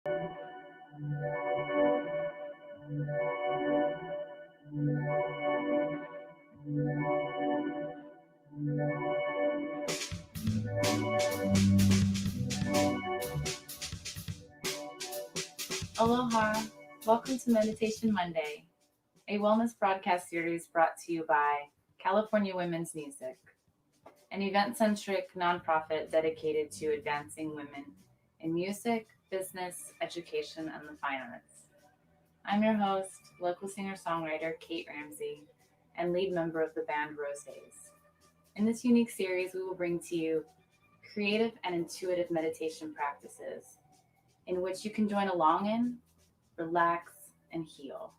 Aloha, welcome to Meditation Monday, a wellness broadcast series brought to you by California Women's Music, an event-centric nonprofit dedicated to advancing women in music, business, education, and the fine arts. I'm your host, local singer-songwriter Kate Ramsey, and lead member of the band Rose Days. In this unique series, we will bring to you creative and intuitive meditation practices in which you can join along in, relax, and heal.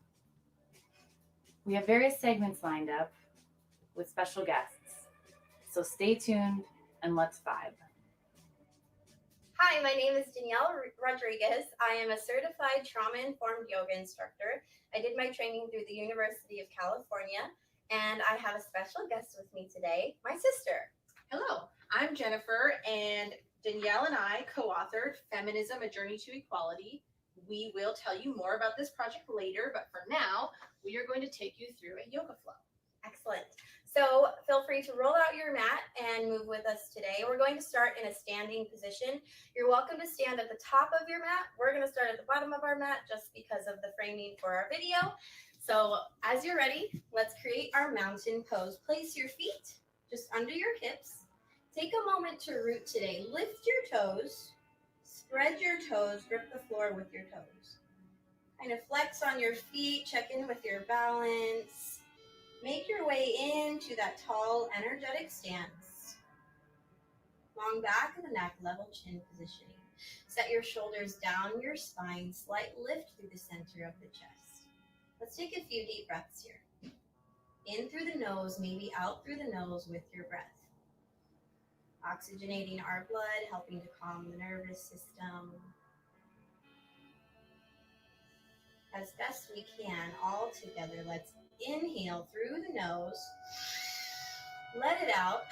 We have various segments lined up with special guests, so stay tuned and let's vibe. Hi, my name is Danaelle Rodriguez. I am a certified Trauma-Informed Yoga Instructor. I did my training through the University of California, and I have a special guest with me today, my sister. Hello, I'm Jennifer, and Danielle and I co-authored Feminism, A Journey to Equality. We will tell you more about this project later, but for now, we are going to take you through a yoga flow. Excellent. So feel free to roll out your mat and move with us today. We're going to start in a standing position. You're welcome to stand at the top of your mat. We're going to start at the bottom of our mat just because of the framing for our video. So as you're ready, let's create our mountain pose. Place your feet just under your hips. Take a moment to root today. Lift your toes, spread your toes, grip the floor with your toes. Kind of flex on your feet, check in with your balance. Make your way into that tall, energetic stance. Long back of the neck, level chin positioning. Set your shoulders down your spine, slight lift through the center of the chest. Let's take a few deep breaths here. In through the nose, maybe out through the nose with your breath. Oxygenating our blood, helping to calm the nervous system. As best we can, all together, let's inhale through the nose. Let it out.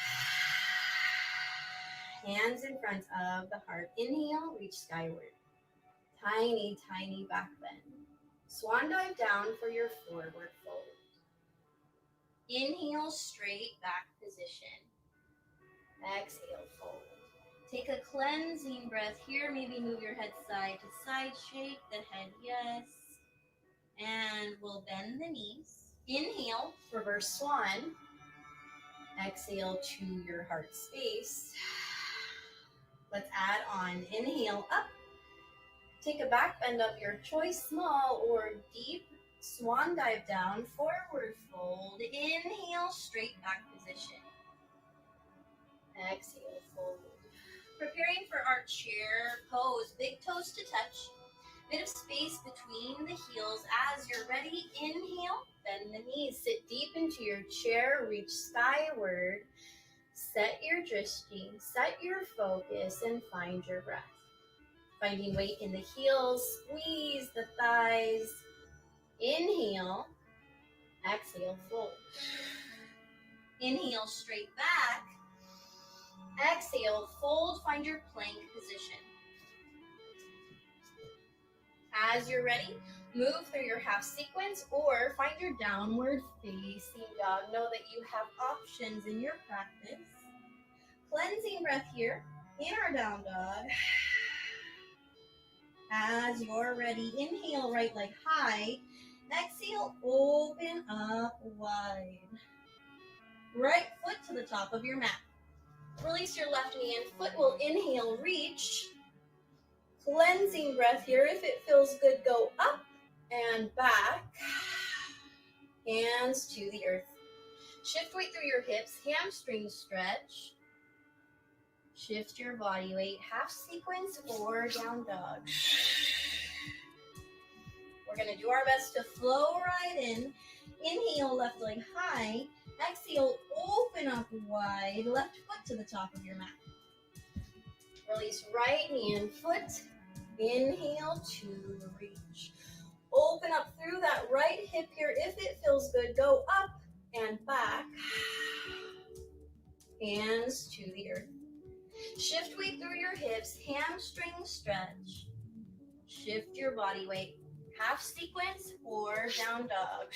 Hands in front of the heart. Inhale, reach skyward. Tiny, tiny back bend. Swan dive down for your forward fold. Inhale, straight back position. Exhale, fold. Take a cleansing breath here. Maybe move your head side to side. Shake the head, yes. And we'll bend the knees. Inhale, reverse swan. Exhale to your heart space. Let's add on. Inhale, up. Take a back bend of your choice, small or deep. Swan dive down, forward fold. Inhale, straight back position. Exhale, fold. Preparing for our chair pose. Big toes to touch. Bit of space between the heels. As you're ready, inhale, bend the knees. Sit deep into your chair. Reach skyward. Set your drishti. Set your focus and find your breath. Finding weight in the heels. Squeeze the thighs. Inhale. Exhale, fold. Inhale, straight back. Exhale, fold, find your plank position. As you're ready, move through your half sequence or find your downward facing dog. Know that you have options in your practice. Cleansing breath here in our down dog. As you're ready, inhale, right leg high. Exhale, open up wide. Right foot to the top of your mat. Release your left knee and foot. We'll inhale, reach. Cleansing breath here. If it feels good, go up and back. Hands to the earth. Shift weight through your hips. Hamstring stretch. Shift your body weight. Half sequence or down dog. We're going to do our best to flow right in. Inhale, left leg high. Exhale, open up wide. Left foot to the top of your mat. Release right knee and foot. Inhale to reach. Open up through that right hip here. If it feels good, go up and back. Hands to the earth. Shift weight through your hips. Hamstring stretch. Shift your body weight. Half sequence or down dog.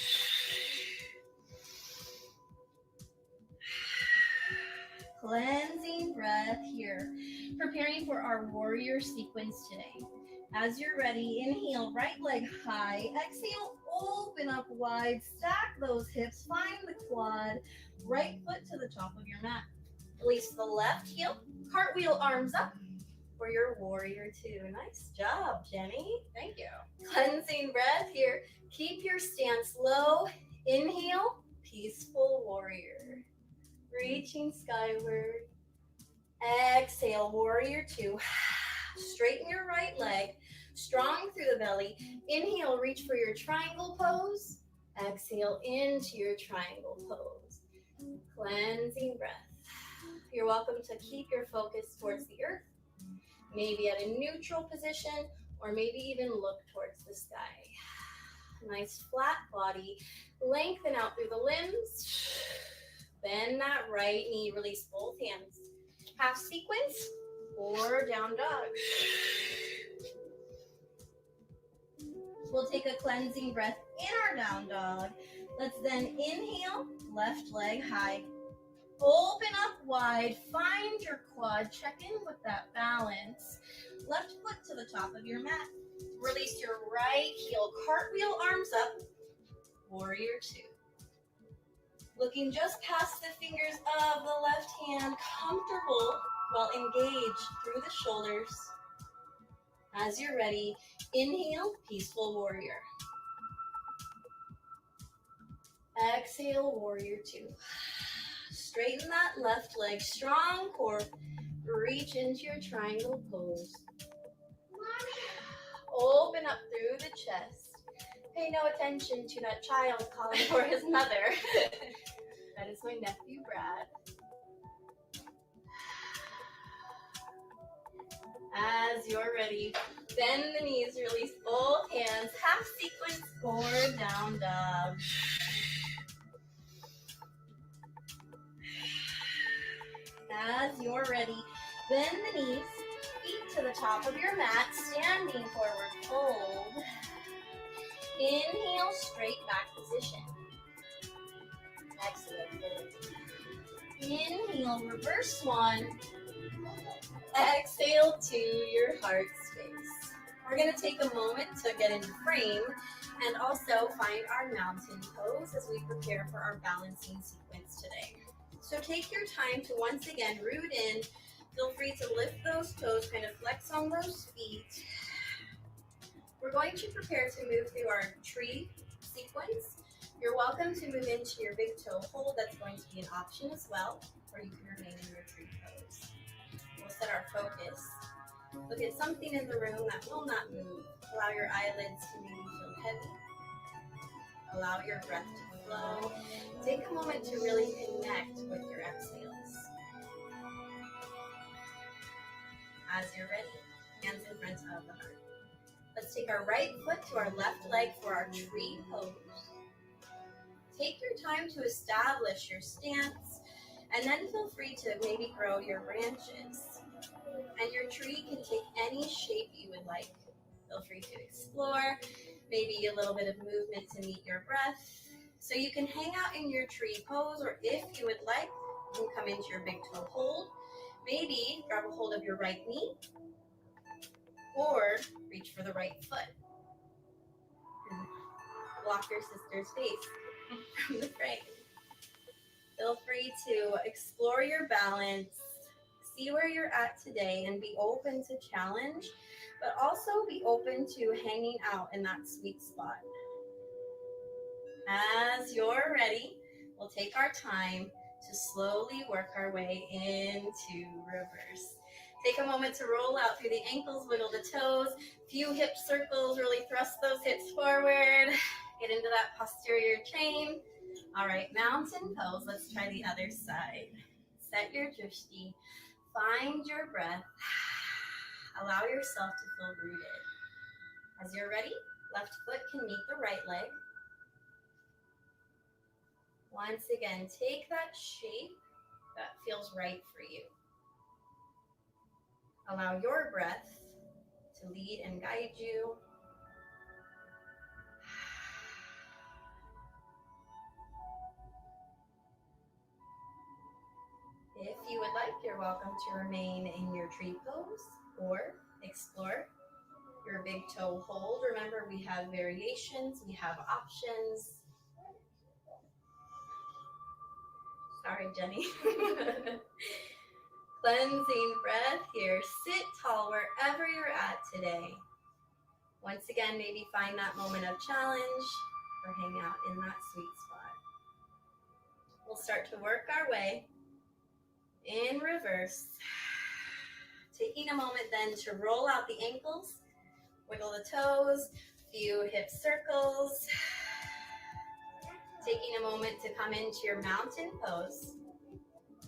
Cleansing breath here. Preparing for our warrior sequence today. As you're ready, inhale, right leg high. Exhale, open up wide. Stack those hips. Find the quad. Right foot to the top of your mat. Release the left heel. Cartwheel arms up for your warrior two. Nice job, Jenny. Thank you. Cleansing breath here. Keep your stance low. Inhale, peaceful warrior. Reaching skyward. Exhale, warrior two. Straighten your right leg. Strong through the belly. Inhale, reach for your triangle pose. Exhale into your triangle pose. Cleansing breath. You're welcome to keep your focus towards the earth, maybe at a neutral position, or maybe even look towards the sky. Nice flat body. Lengthen out through the limbs. Bend that right knee. Release both hands. Half sequence or down dog. We'll take a cleansing breath in our down dog. Let's then inhale, left leg high. Open up wide, find your quad, check in with that balance. Left foot to the top of your mat. Release your right heel, cartwheel arms up, warrior two. Looking just past the fingers of the left hand, comfortable while engaged through the shoulders. As you're ready, inhale, peaceful warrior. Exhale, warrior two. Straighten that left leg, strong core. Reach into your triangle pose. Open up through the chest. Pay no attention to that child calling for his mother. That is my nephew, Brad. As you're ready, bend the knees, release both hands, half sequence or down dog. As you're ready, bend the knees, feet to the top of your mat, standing forward fold. Inhale, straight back position. Exhale, fold. Inhale, reverse swan. Exhale to your heart space. We're going to take a moment to get into frame and also find our mountain pose as we prepare for our balancing sequence today. So take your time to once again root in. Feel free to lift those toes, kind of flex on those feet. We're going to prepare to move through our tree sequence. You're welcome to move into your big toe hold. That's going to be an option as well, or you can remain in your tree pose. We'll set our focus. Look at something in the room that will not move. Allow your eyelids to maybe feel heavy. Allow your breath to flow. Take a moment to really connect with your exhales. As you're ready, hands in front of the heart. Let's take our right foot to our left leg for our tree pose. Take your time to establish your stance, and then feel free to maybe grow your branches. And your tree can take any shape you would like. Feel free to explore, maybe a little bit of movement to meet your breath. So you can hang out in your tree pose, or if you would like, you can come into your big toe hold. Maybe grab a hold of your right knee, or reach for the right foot. And block your sister's face from the frame. Feel free to explore your balance, see where you're at today, and be open to challenge, but also be open to hanging out in that sweet spot. As you're ready, we'll take our time to slowly work our way into reverse. Take a moment to roll out through the ankles, wiggle the toes, few hip circles, really thrust those hips forward, get into that posterior chain. All right, mountain pose. Let's try the other side. Set your drishti, find your breath, allow yourself to feel rooted. As you're ready, left foot can meet the right leg. Once again, take that shape that feels right for you. Allow your breath to to lead and guide you. If you would like, you're welcome to remain in your tree pose or explore your big toe hold. Remember, we have variations, we have options. Sorry, Jenny. Cleansing breath here. Sit tall wherever you're at today. Once again, maybe find that moment of challenge or hang out in that sweet spot. We'll start to work our way in reverse. Taking a moment then to roll out the ankles, wiggle the toes, few hip circles. Taking a moment to come into your mountain pose.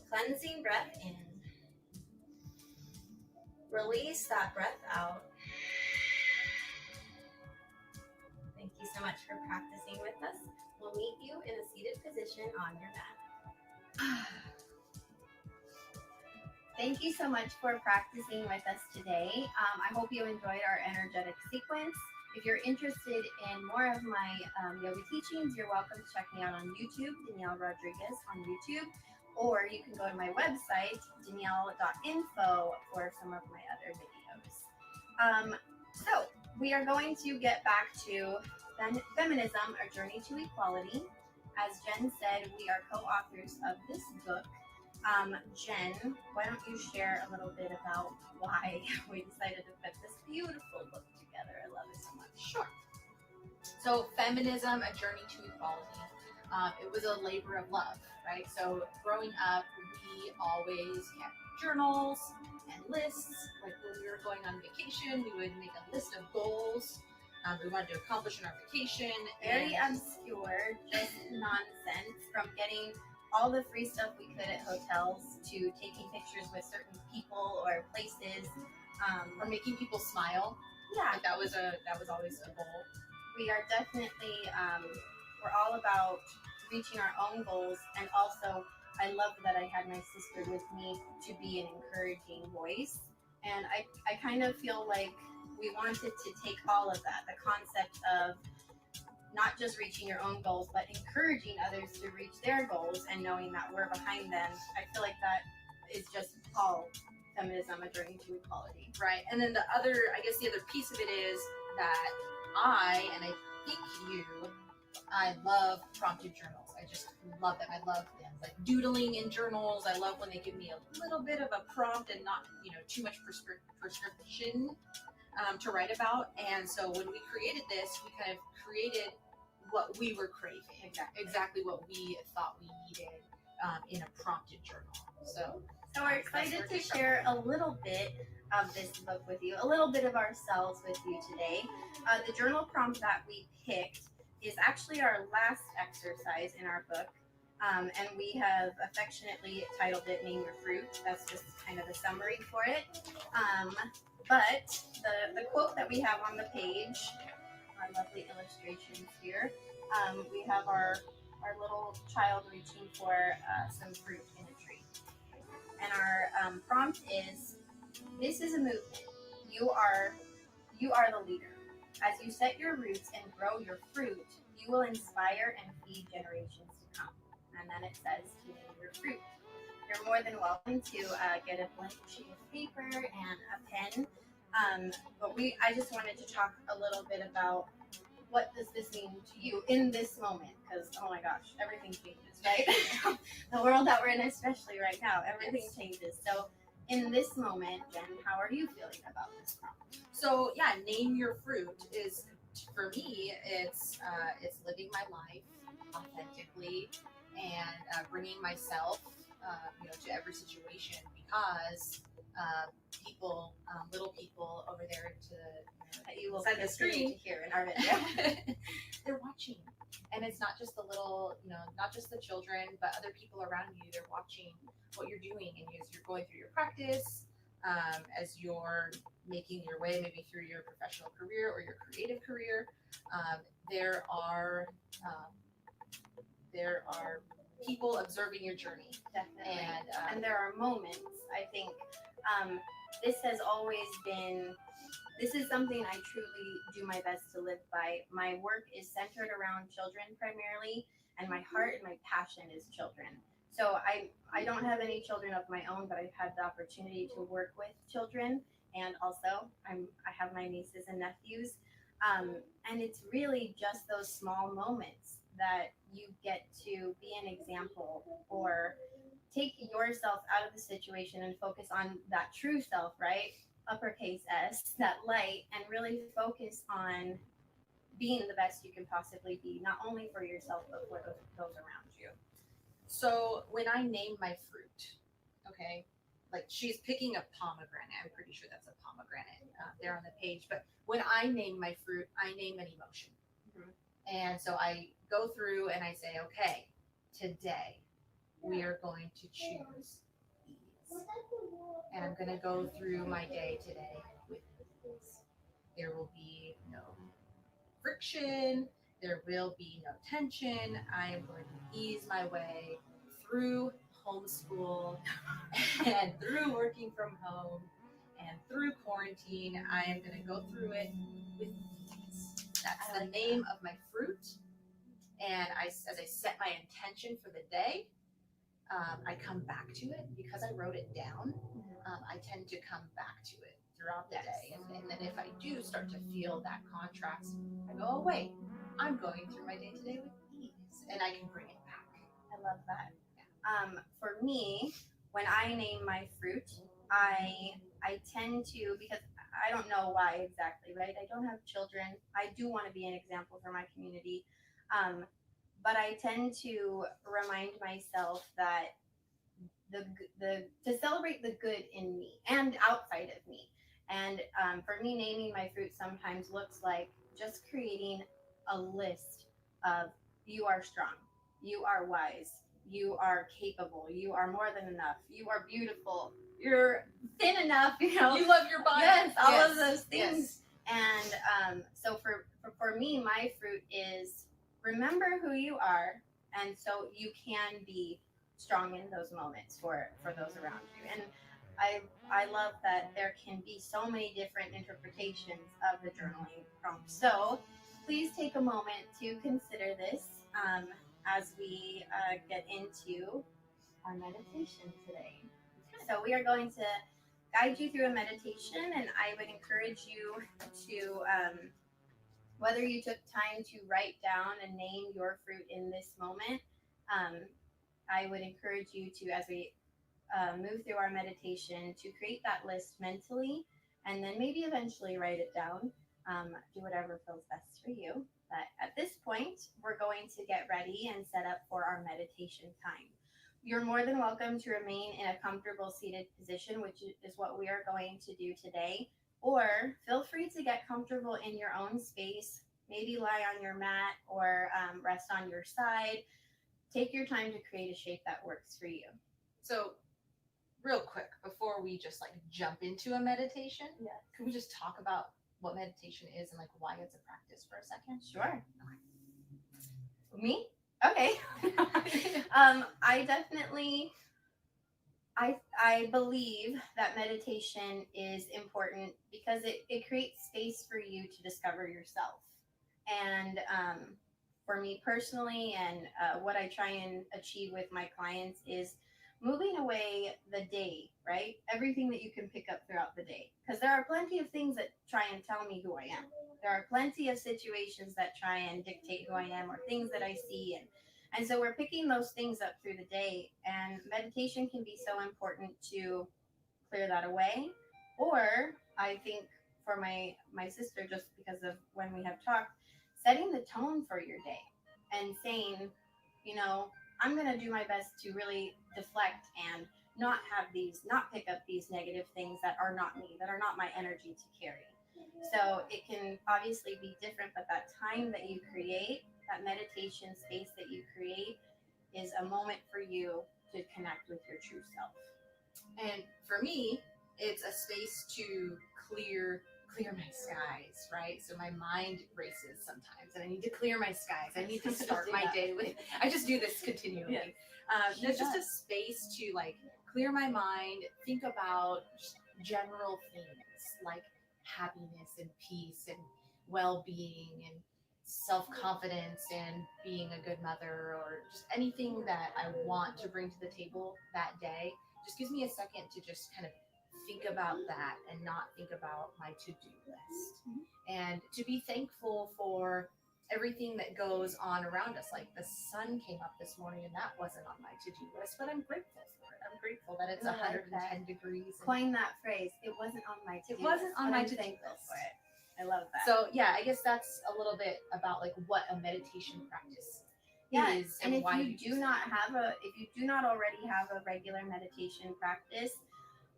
Cleansing breath in. Release that breath out. Thank you so much for practicing with us. We'll meet you in a seated position on your mat. Thank you so much for practicing with us today. I hope you enjoyed our energetic sequence. If you're interested in more of my yoga teachings, you're welcome to check me out on YouTube, Danielle Rodriguez on YouTube, or you can go to my website, danielle.info, for some of my other videos. So we are going to get back to Feminism, A Journey to Equality. As Jen said, we are co-authors of this book. Jen, why don't you share a little bit about why we decided to put this beautiful book together? I love it so much. Sure. So Feminism, A Journey to Equality. It was a labor of love, right? So growing up, we always kept journals and lists. Like when we were going on vacation, we would make a list of goals we wanted to accomplish in our vacation. Very obscure, just nonsense, from getting all the free stuff we could at hotels to taking pictures with certain people or places, or making people smile. Yeah, Like that was always a goal. we are definitely we're all about reaching our own goals, and also I love that I had my sister with me to be an encouraging voice. And I kind of feel like we wanted to take all of that, the concept of not just reaching your own goals, but encouraging others to reach their goals and knowing that we're behind them. I feel like that is just all feminism, a journey to equality. Right. And then the other piece of it is that I think I love prompted journals. I just love them. I love them. Like doodling in journals. I love when they give me a little bit of a prompt and not, too much prescription to write about. And so when we created this, we kind of created what we were craving. Exactly what we thought we needed in a prompted journal. So we're excited to share a little bit of this book with you, a little bit of ourselves with you today. The journal prompt that we picked is actually our last exercise in our book, and we have affectionately titled it Name Your Fruit. That's just kind of a summary for it. But the quote that we have on the page, our lovely illustrations here, we have our little child reaching for some fruit in a tree. And our prompt is, this is a movement. You are the leader. As you set your roots and grow your fruit, you will inspire and feed generations to come. And then it says to name your fruit. You're more than welcome to get a blank sheet of paper and a pen. But I just wanted to talk a little bit about what does this mean to you in this moment? Because, oh my gosh, everything changes, right? The world that we're in, especially right now, everything changes. So in this moment, Jen, how are you feeling about this prompt? So yeah, name your fruit is, for me, it's living my life authentically and bringing myself, to every situation, because people, little people over there That you will side the screen to hear in our video. they're watching, and it's not just the little, not just the children, but other people around you. They're watching what you're doing, and as you're going through your practice, as you're making your way maybe through your professional career or your creative career, there are people observing your journey. Definitely. And there are moments, I think, this has always been This is something I truly do my best to live by. My work is centered around children primarily, and my heart and my passion is children. So I don't have any children of my own, but I've had the opportunity to work with children, and also I have my nieces and nephews, and it's really just those small moments that you get to be an example or take yourself out of the situation and focus on that true self, right? Uppercase S, that light, and really focus on being the best you can possibly be, not only for yourself, but for those around you. So when I name my fruit, okay, like she's picking a pomegranate. I'm pretty sure that's a pomegranate there on the page. But when I name my fruit, I name an emotion. Mm-hmm. And so I go through and I say, okay, today we are going to choose ease. And I'm going to go through my day today with ease. There will be no friction. There will be no tension. I am going to ease my way through homeschool and through working from home and through quarantine. I am going to go through it with ease. That's the name of my fruit. And as I set my intention for the day, I come back to it because I wrote it down. I tend to come back to it throughout the day. And then if I do start to feel that contrast, I go, oh, wait, I'm going through my day today with ease. And I can bring it back. I love that. For me, when I name my fruit, I tend to, because I don't know why exactly, right? I don't have children. I do want to be an example for my community. But I tend to remind myself that to celebrate the good in me and outside of me. And for me, naming my fruit sometimes looks like just creating a list of you are strong, you are wise, you are capable, you are more than enough, you are beautiful, you're thin enough, you love your body. Yes, all of those things. Yes. And so for me, my fruit is remember who you are, and so you can be strong in those moments for those around you. And I love that there can be so many different interpretations of the journaling prompt. So please take a moment to consider this as we get into our meditation today. So we are going to guide you through a meditation, and I would encourage you to, whether you took time to write down and name your fruit in this moment, I would encourage you to, as we move through our meditation, to create that list mentally and then maybe eventually write it down. Do whatever feels best for you. But at this point, we're going to get ready and set up for our meditation time. You're more than welcome to remain in a comfortable seated position, which is what we are going to do today. Or feel free to get comfortable in your own space. Maybe lie on your mat or rest on your side. Take your time to create a shape that works for you. So real quick, before we just like jump into a meditation, can we just talk about what meditation is and like why it's a practice for a second? Sure. Okay. Me? Okay. I definitely, I believe that meditation is important because it creates space for you to discover yourself. And for me personally, and what I try and achieve with my clients is moving away the day, right? Everything that you can pick up throughout the day. Because there are plenty of things that try and tell me who I am. There are plenty of situations that try and dictate who I am or things that I see. And so we're picking those things up through the day. And meditation can be so important to clear that away. Or I think for my sister, just because of when we have talked, setting the tone for your day and saying, I'm going to do my best to really deflect and not pick up these negative things that are not me, that are not my energy to carry. So it can obviously be different, but that time that you create, that meditation space that you create, is a moment for you to connect with your true self. And for me, it's a space to clear my skies, right? So my mind races sometimes, and I need to clear my skies. I need to start my day with. I just do this continually. There's just a space to like clear my mind, think about just general things like happiness and peace and well-being and self-confidence and being a good mother, or just anything that I want to bring to the table that day, just gives me a second to just kind of think about that and not think about my to-do list. And to be thankful for everything that goes on around us. Like the sun came up this morning and that wasn't on my to-do list, but I'm grateful for it. I'm grateful that it's I like 110 that. degrees. Coin that phrase. It wasn't on my to-do It wasn't list, on but my I'm to-do thankful list. for it. I love that. So yeah, I guess that's a little bit about like what a meditation practice is, and if why you do not already have a regular meditation practice,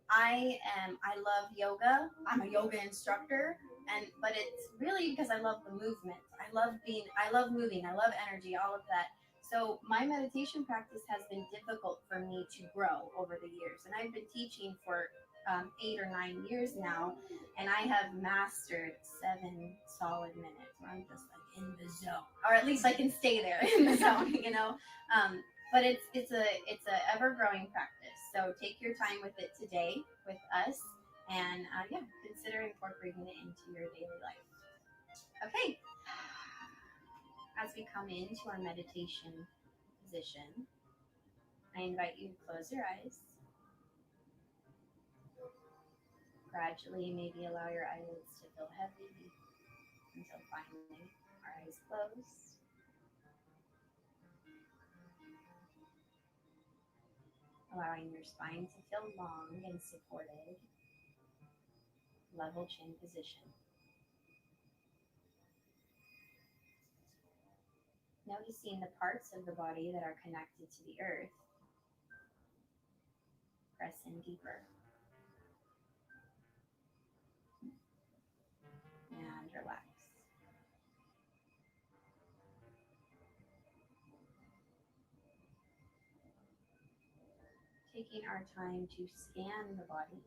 I love yoga. I'm a yoga instructor, but it's really because I love the movement. I love moving, I love energy, all of that. So my meditation practice has been difficult for me to grow over the years, and I've been teaching for 8 or 9 years now, and I have mastered 7 solid minutes where I'm just like in the zone, or at least I can stay there in the zone, you know. But it's a ever growing practice. So take your time with it today with us, and consider incorporating it into your daily life. Okay. As we come into our meditation position, I invite you to close your eyes. Gradually, maybe allow your eyelids to feel heavy until finally our eyes close. Allowing your spine to feel long and supported. Level chin position. Noticing the parts of the body that are connected to the earth. Press in deeper. And relax. Taking our time to scan the body,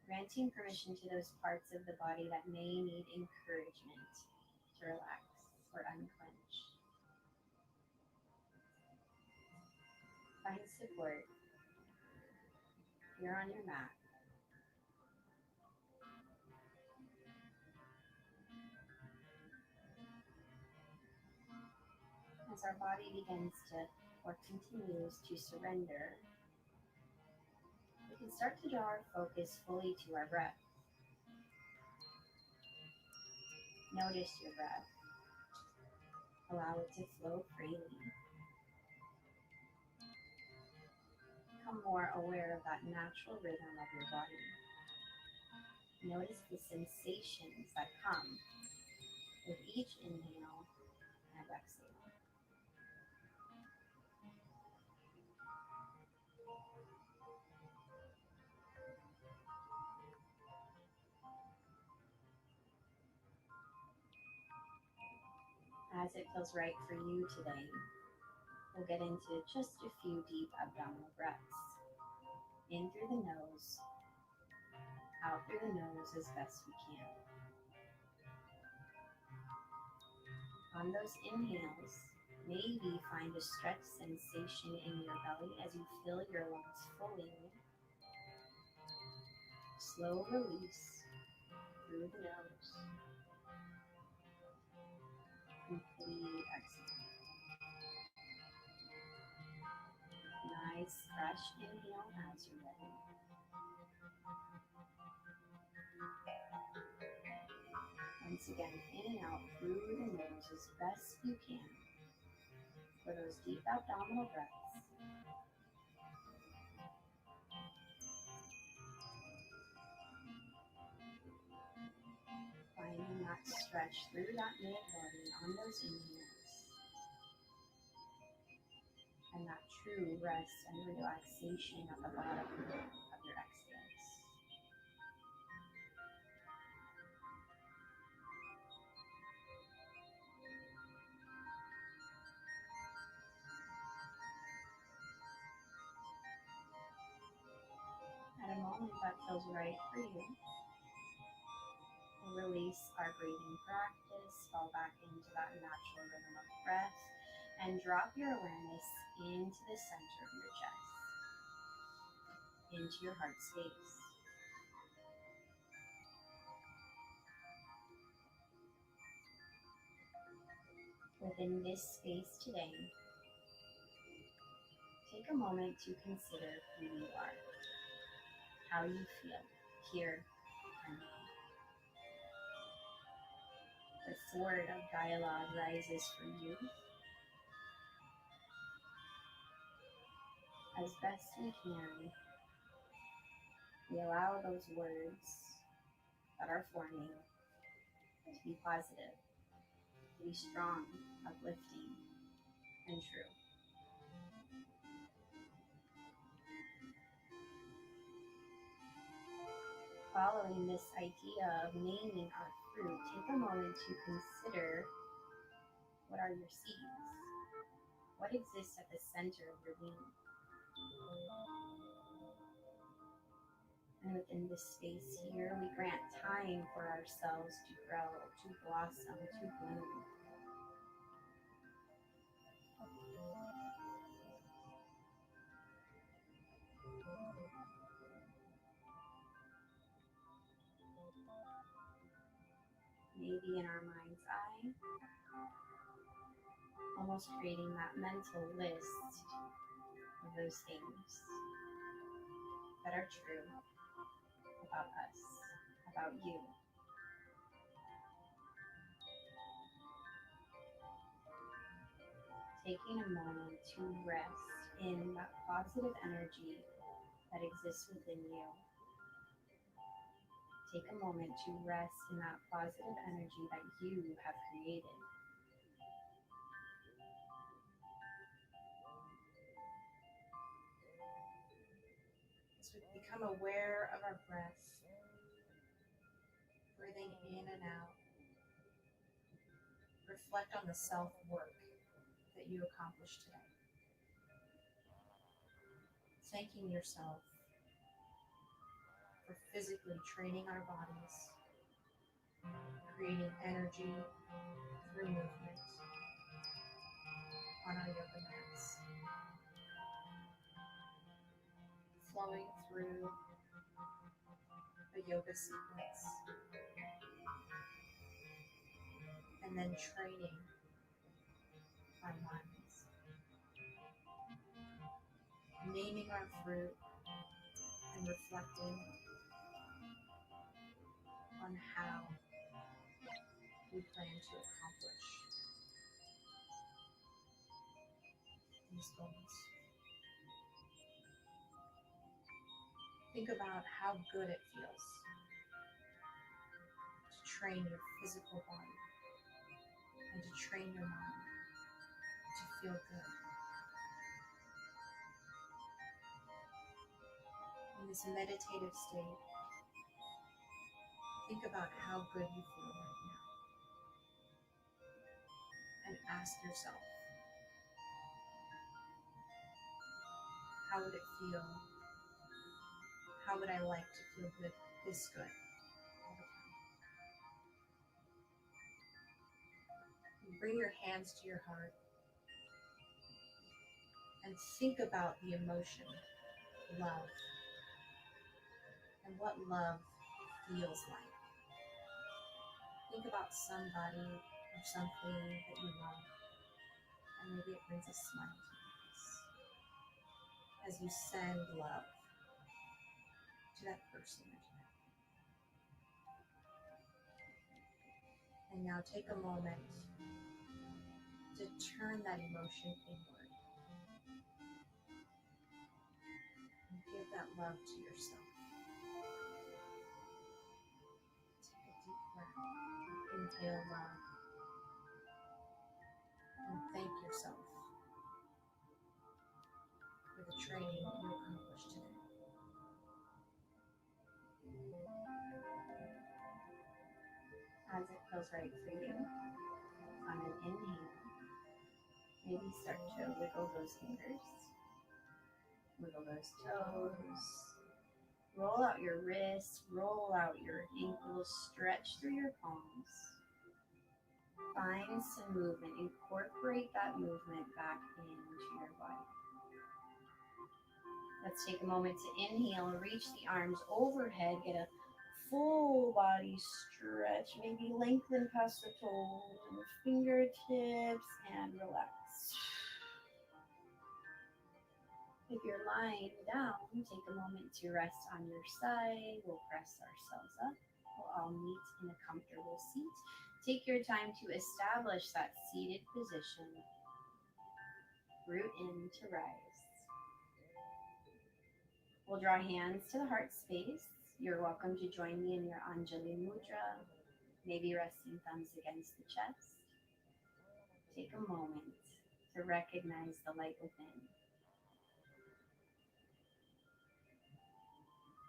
granting permission to those parts of the body that may need encouragement to relax or unclench. Find support here on your mat. As our body begins to, or continues to surrender, we can start to draw our focus fully to our breath. Notice your breath. Allow it to flow freely. Become more aware of that natural rhythm of your body. Notice the sensations that come with each inhale and exhale. As it feels right for you today, we'll get into just a few deep abdominal breaths. In through the nose, out through the nose as best we can. On those inhales, maybe find a stretch sensation in your belly as you fill your lungs fully. Slow release through the nose. Complete exhale. Nice, fresh inhale as you're ready. Once again, in and out through the nose as best you can for those deep abdominal breaths. Finding that stretch through that mid-body on those inhales. And that true rest and relaxation at the bottom of your exhales. At a moment that feels right for you, we'll release our breathing practice, fall back into that natural rhythm of breath, and drop your awareness into the center of your chest, into your heart space. Within this space today, take a moment to consider who you are, how you feel here and now. What sort of dialogue rises for you? As best we can, we allow those words that are forming to be positive, to be strong, uplifting, and true. Following this idea of naming our fruit, take a moment to consider, what are your seeds? What exists at the center of your being? And within this space here, we grant time for ourselves to grow, to blossom, to bloom. Maybe in our mind's eye, almost creating that mental list of those things that are true about us, about you. Taking a moment to rest in that positive energy that exists within you. Take a moment to rest in that positive energy that you have created. As we become aware of our breath, breathing in and out, reflect on the self-work that you accomplished today. Thanking yourself for physically training our bodies, creating energy through movement on our yoga mats, flowing through a yoga sequence, and then training our minds, naming our fruit and reflecting on how we plan to accomplish these goals. Think about how good it feels to train your physical body and to train your mind to feel good. In this meditative state, think about how good you feel right now and ask yourself, how would it feel? How would I like to feel good, this good all the time? Bring your hands to your heart and think about the emotion, love, and what love feels like. Think about somebody or something that you love, and maybe it brings a smile to your face as you send love to that person or to that. And now take a moment to turn that emotion inward and give that love to yourself. Take a deep breath. Inhale love. And thank yourself for the training you accomplished today. As it feels right for you, on an inhale, maybe start to wiggle those fingers, wiggle those toes, roll out your wrists, roll out your ankles, stretch through your palms. Find some movement, incorporate that movement back into your body. Let's take a moment to inhale, reach the arms overhead, get a full body stretch. Maybe lengthen past the toes and fingertips and relax. If you're lying down, take a moment to rest on your side. We'll press ourselves up. We'll all meet in a comfortable seat. Take your time to establish that seated position. Root in to rise. We'll draw hands to the heart space. You're welcome to join me in your Anjali Mudra, maybe resting thumbs against the chest. Take a moment to recognize the light within.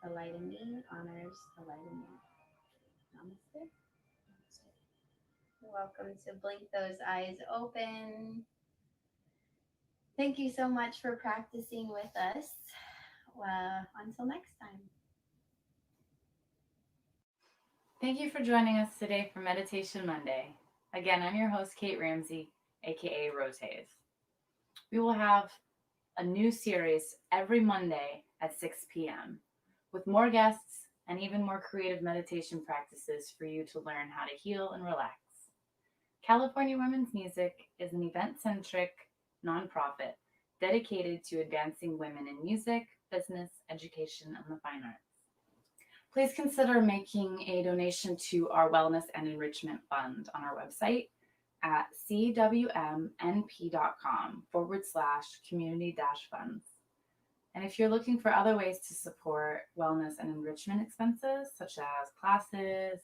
The light in me honors the light in me. Namaste. You're welcome to blink those eyes open. Thank you so much for practicing with us. Until next time. Thank you for joining us today for Meditation Monday. Again, I'm your host, Kate Ramsey, aka Rose Hayes. We will have a new series every Monday at 6 p.m. with more guests and even more creative meditation practices for you to learn how to heal and relax. California Women's Music is an event-centric nonprofit dedicated to advancing women in music, business, education, and the fine arts. Please consider making a donation to our Wellness and Enrichment Fund on our website at cwmnp.com/community-funds. And if you're looking for other ways to support wellness and enrichment expenses, such as classes,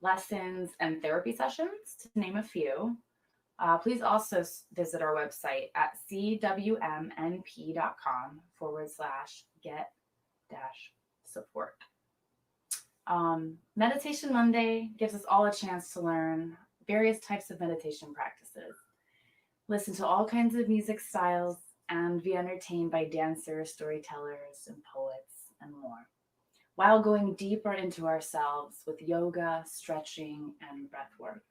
lessons, and therapy sessions, to name a few, please also visit our website at cwmnp.com/get-support. Meditation Monday gives us all a chance to learn various types of meditation practices, listen to all kinds of music styles, and be entertained by dancers, storytellers, and poets, and more, while going deeper into ourselves with yoga, stretching, and breath work.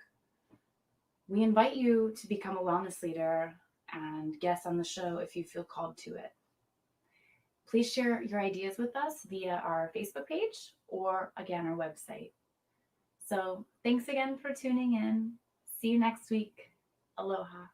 We invite you to become a wellness leader and guest on the show if you feel called to it. Please share your ideas with us via our Facebook page or, again, our website. So thanks again for tuning in. See you next week. Aloha.